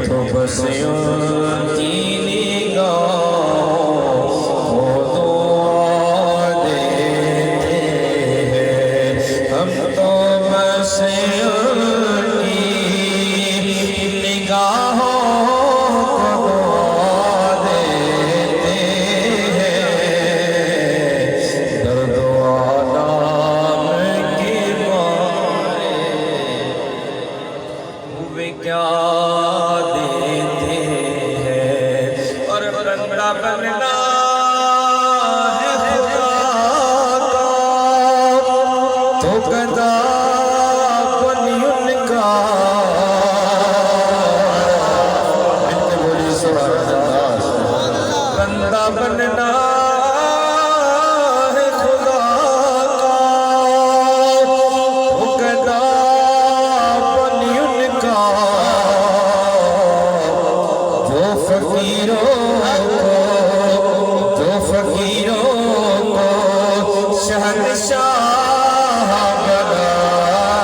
تو بس ان کی نگاہوں کو دعا دیتے ہیں ہم تو بس ان کی نگاہوں کو دعا دیتے ہیں درد و آلام کے مارے ہوئے کیا دیتے ہیں اور بندہ بننا ہے خدا کا تو گدا بنی ان کا مل کے بولی سبحان اللہ بندہ بننا ہے خدا کا تو گدا بنی ان کا جو فقیروں کو شہنشاہ بنا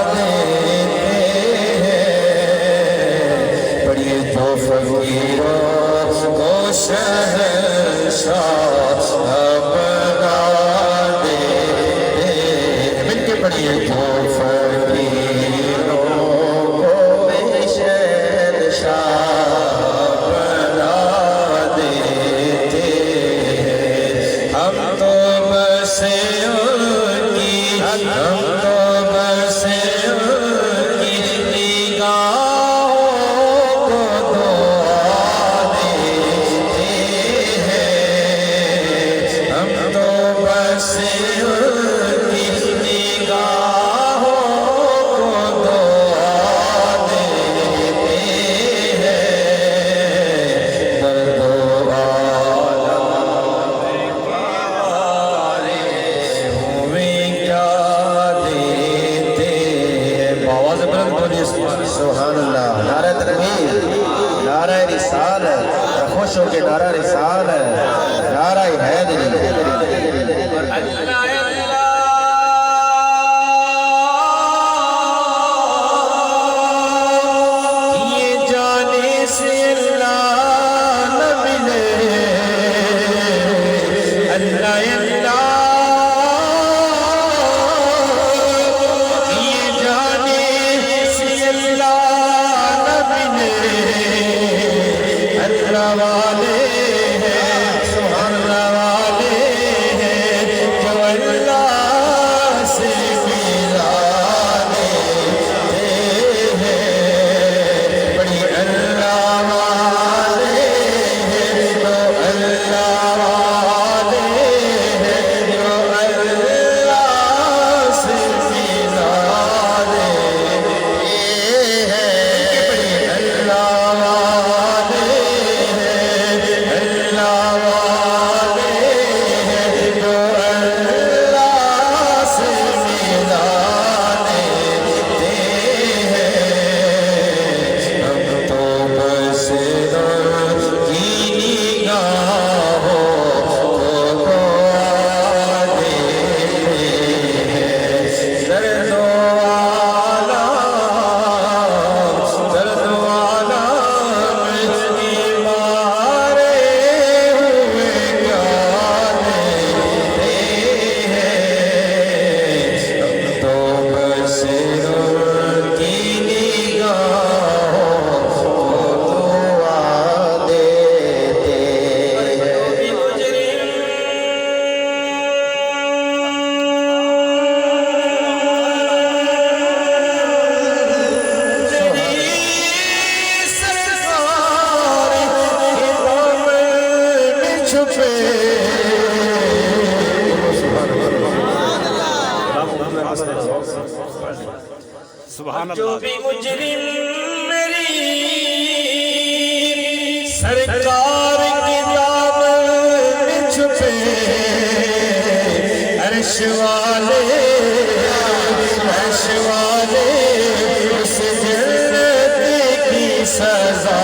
دیتے ہیں پڑھیے جو فقیروں کو شہنشاہ بنا دیتے ہیں مل کے پڑھیے جو فقیروں کو شہنشاہ بنا دیتے ہیں ہم تو بس ان کی نگاہوں کو دعا دیتے ہیں ہم تو بس ان کی نگاہوں کو دعا دیتے ہیں درد و آلام کے مارے ہوئے کیا دیتے ہیں آواز بلند بولیے سبحان اللہ نعرہ تکبیر نعرہ رسالت خوش ہو کے نعرہ رسالت نعرہ حیدری اللہ یہ جانے سے اللہ نہ ملے اللہ یہ جانے سے اللہ نہ ملے اللہ والے ہیں سبحان اللہ والے ہیں جو اللہ سے ملا لیتے ہیں بڑی اللہ والے ہیں جو اللہ والے ہیں جو اللہ سے ملا لیتے ہیں بڑی اللہ والے ہیں اللہ والے ہیں جو اللہ سے ملا لیتے ہیں ہم تو بس ان کی نگاہوں کو دعا دیتے ہیں درد و آلام کے مارے ہوئے کیا دیتے ہیں ہم تو بس ان کی نگاہوں کو دعا دیتے ہیں سرکار کے دامن میں چھپے جو بھی مجرم میری سرکار کے دامن میں چھپے عرش والے اس جنت کی سزا